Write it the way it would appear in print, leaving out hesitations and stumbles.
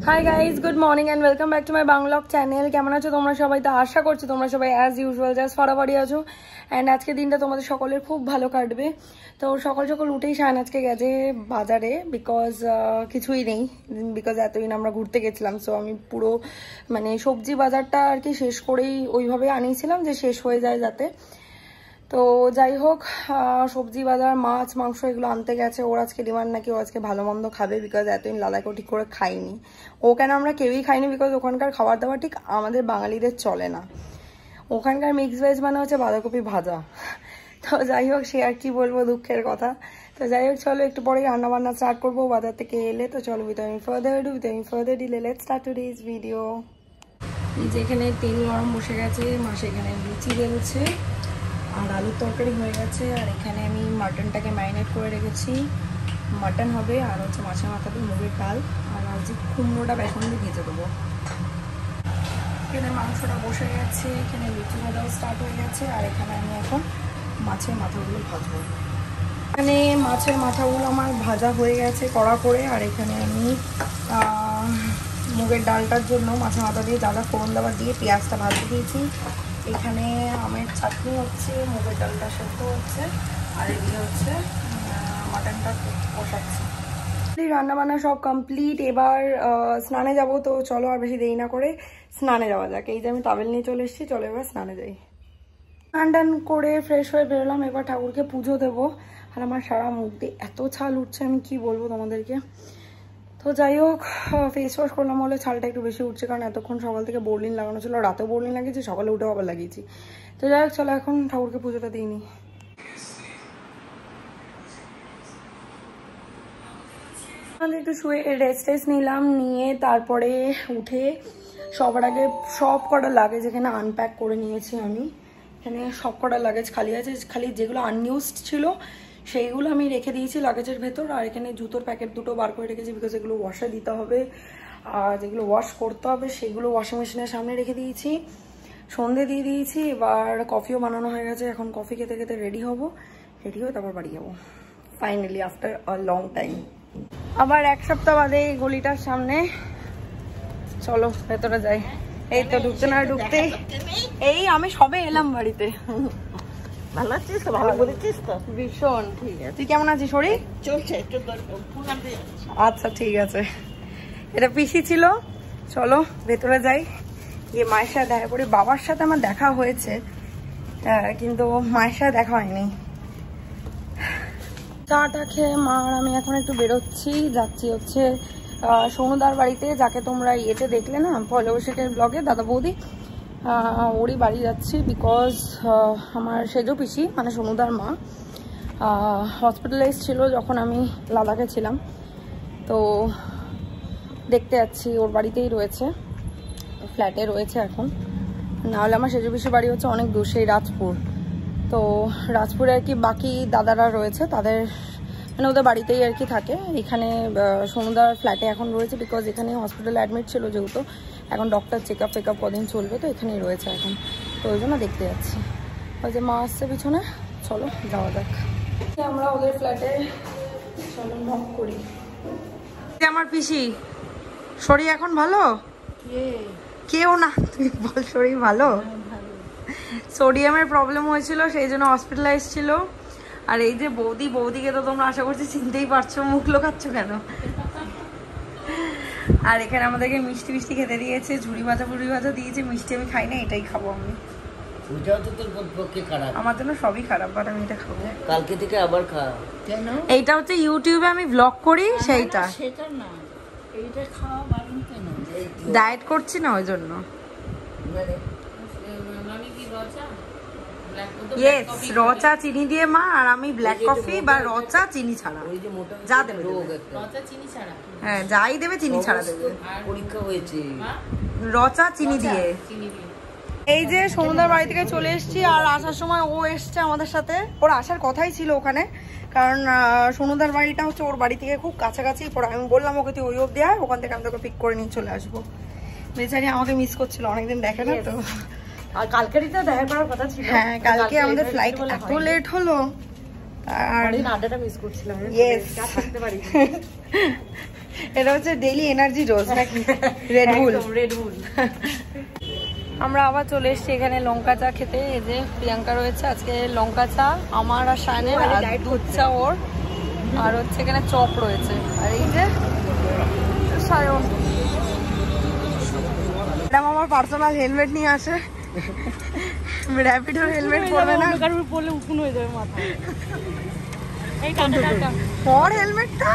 High guys, good morning and welcome back to my vlog channel. কেমন আছো তোমরা সবাই? তো আশা করছি তোমরা সবাই অ্যাজ ইউজুয়াল জাস্ট ফটাফটি আছো অ্যান্ড আজকের দিনটা তোমাদের সকলের খুব ভালো কাটবে। তো সকাল সকাল উঠেই শায়ন আজকে গেছে বাজারে, বিকজ কিছুই নেই, বিকজ এতদিন আমরা ঘুরতে গেছিলাম। সো আমি পুরো মানে সবজি বাজারটা আর কি শেষ করেই ওইভাবে আনিয়েছিলাম যে শেষ হয়ে যায় যাতে। তো যাই হোক, সবজি বাজার মাছ মাংস এগুলো আনতে গেছে। ওর আজকে ডিমান্ড নাকি ও আজকে ভালো মন্দ খাবে, বিকজ এতদিন লাদাইকেও ঠিক করে খাইনি। ও কেন আমরা কেউই খাইনি, বিকজ ওখানকার খাবার দাবার ঠিক আমাদের বাঙালিদের চলে না। ওখানকার মিক্স ভেজ মানে হচ্ছে বাঁধাকপি ভাজা। তো যাই হোক, সে আর কি বলবো, দুঃখের কথা। তো যাই হোক, চলো একটু পরেই রান্না বান্না স্টার্ট করবো বাজার থেকে এলে। তো চলো without further delay let's start today's video. যেখানে তেল গরম বসে গেছে, মাসে এখানে লুচি বেরোচ্ছে আর আলুর তরকারি হয়ে গেছে। আর এখানে আমি মাটনটাকে ম্যারিনেট করে রেখেছি, মাটন হবে। আর হচ্ছে মাছের মাথা দিয়ে মুগের ডাল, আর আজ কুমড়োটা বেসন দিয়ে ভেজে দেবো। এখানে মাংসটা বসে গেছে, এখানে লুচি ভাজাও স্টার্ট হয়ে গেছে। আর এখানে আমি এখন মাছের মাথাগুলো ভাজবো। এখানে মাছের মাথাগুলো আমার ভাজা হয়ে গেছে কড়া করে। আর এখানে আমি মুগের ডালটার জন্য মাছের মাথা দিয়ে যা যা ফোড়ন দেওয়ার দিয়ে পেঁয়াজটা ভাজতে দিয়েছি। এখানে আমের চাটনি হচ্ছে, মুগের ডালটা সেদ্ধ হচ্ছে, আর এদিকে হচ্ছে মাটনটা কষাচ্ছি। রান্না বান্না সব কমপ্লিট। এবার স্নানে যাব। তো চলো আর বেশি দেরি না করে স্নানে যাওয়া যাক। এই যে আমি টাওয়েল নিয়ে চলে এসেছি, চলো এবার স্নানে যাই। স্নান টান করে ফ্রেশ হয়ে বেরোলাম, এবার ঠাকুরকে পুজো দেবো। আর আমার সারা মুখ দিয়ে এত ছাল উঠছে, আমি কি বলবো তোমাদেরকে। তো যাই হোক, ফেস ওয়াশ করলাম বলে ছালটা একটু বেশি উঠছে, কারণ এতক্ষণ সকাল থেকে বোরলিন লাগানো ছিল, রাতেও বোরলিন লাগিয়েছি, সকালে উঠেও আবার লাগিয়েছি। তো যাই হোক, চলো এখন ঠাকুরকে পুজোটা দিইনি। একটু শুয়ে রেস্ট নিলাম, নিয়ে তারপরে উঠে সবার আগে সব কটা লাগেজ এখানে আনপ্যাক করে নিয়েছি আমি। এখানে সব কটা লাগেজ খালি আছে, খালি যেগুলো আনইউজড ছিল সেইগুলো আমি রেখে দিয়েছি লাগেজের ভেতর। আর এখানে জুতোর প্যাকেট দুটো বার করে রেখেছি, বিকজ এগুলো ওয়াশে দিতে হবে। আর যেগুলো ওয়াশ করতে হবে সেগুলো ওয়াশিং মেশিনের সামনে রেখে দিয়েছি। সন্ধে দিয়ে দিয়েছি, এবার কফিও বানানো হয়ে গেছে। এখন কফি খেতে খেতে রেডি হয়ে তারপর বাড়ি যাবো finally after a long time. আবার এক সপ্তাহ বাদে এই গলিটার সামনে। চলো ভেতরে যাই। এই তো ঢুকতে না ঢুকতে এই আমি সবে এলাম বাড়িতে। ভালো আছিস তো? ভালো বলেছিস তো? ভীষণ। ঠিক আছে, তুই কেমন আছিস? শরীর চলছে একটু। আচ্ছা ঠিক আছে। এটা পিসি ছিল। চলো ভেতরে যাই, গিয়ে মায়ের সাথে দেখা করি। বাবার সাথে আমার দেখা হয়েছে, কিন্তু মায়ের সাথে দেখা হয়নি। চাটা খেয়ে মা আর আমি এখন একটু বেরোচ্ছি, যাচ্ছি হচ্ছে সোনুদার বাড়িতে, যাকে তোমরা ইয়েতে দেখলে না পয়লা বৈশাখের ব্লগে, দাদা বৌদি, ওরই বাড়ি যাচ্ছি। বিকজ আমার সেজো পিসি মানে সোনুদার মা হসপিটালাইজ ছিল যখন আমি লাদাখে ছিলাম। তো দেখতে যাচ্ছি, ওর বাড়িতেই রয়েছে, ফ্ল্যাটে রয়েছে এখন। নাহলে আমার সেজো পিসির বাড়ি হচ্ছে অনেক দূর, সেই রাজপুর। তো রাজপুরে আর কি বাকি দাদারা রয়েছে, তাদের মানে ওদের বাড়িতেই আর কি থাকে। এখানে সোনুদার ফ্ল্যাটে এখন রয়েছে, বিকজ এখানে হসপিটালে অ্যাডমিট ছিল যেহেতু। এখন ডক্টর চেকআপ ফেকআপ কদিন চলবে, তো এখানেই রয়েছে এখন। তো ওই জন্য দেখতে যাচ্ছি। ওই যে মা আসছে পিছনে, চলো যাওয়া যাক। আমরা ওদের ফ্ল্যাটে চলো নক করি। আমার পিসি শরীর এখন ভালো? কেউ না, তুই বল শরীর ভালো? সোডিয়ামের প্রবলেম হয়েছিল, সেই জন্য হসপিটালাইজ ছিল। আর এই যে বৌদিকে তো তোমরা আশা করছি চিনতেই পারছো, মুখ লোকাচ্ছ কেন? আর এখানে আমাদেরকে মিষ্টি খেতে দিয়েছে, ঝুড়ি ভাজা দিয়েছে। মিষ্টি আমি খাই না, এটাই খাবো আমি। আমার জন্য সবই খারাপ, বাট আমি এটা খাবো। কালকে থেকে আবার খা। কেন? এইটা হচ্ছে ইউটিউবে আমি ব্লগ করি, সেইটা। সেটা না, এইটা খাওয়া বারণ কেন? ডায়েট করছি না ওই জন্য। ইয়েস, র চা চিনি দিয়ে মা, আর আমি ব্ল্যাক কফি বা র চা চিনি ছাড়া। যা দেবে হ্যাঁ, যাই দেবে চিনি ছাড়া দেবে। পরীক্ষা হয়েছে র চা চিনি দিয়ে। এই যে সোনুদার বাড়ি থেকে চলে এসেছি, আর আসার সময় ও এসছে আমাদের সাথে। ওর আসার কথাই ছিল ওখানে, কারণ সোনুদার বাড়িটা হচ্ছে ওর বাড়ি থেকে খুব কাছাকাছি। পরে আমি বললাম ওকে তুই ওই অব্দি আয়, ওখান থেকে আমি তোকে পিক করে নিয়ে চলে আসবো। বেচারি আমাকে মিস করছিল, অনেকদিন দেখে না তো। আর কালকেরই তো দেখা করার কথা ছিল। হ্যাঁ, কালকে আমাদের ফ্লাইট এত লেট হলো, আর আড্ডাটা মিস করছিলাম। Yes. থাকতে পারি। এটা হচ্ছে ডেইলি এনার্জি ডোজ নাকি? রেড বুল। আমরা আবার চলে এসেছি এখানে লঙ্কা চা খেতে। এই যে প্রিয়াঙ্কা রয়েছে, আজকে লঙ্কা চা আমার আর শায়নের, আর দুধ চা ওর, আর হচ্ছে এখানে চপ রয়েছে। আর এই যে সায়ন, ম্যাডাম আমার পার্সোনাল হেলমেট নিয়ে আসে। র্যাপিডোর হেলমেট পরবে না, কারোর পরলে উকুন হয়ে যাবে মাথা। এই টাটা টাটা। পর হেলমেটটা।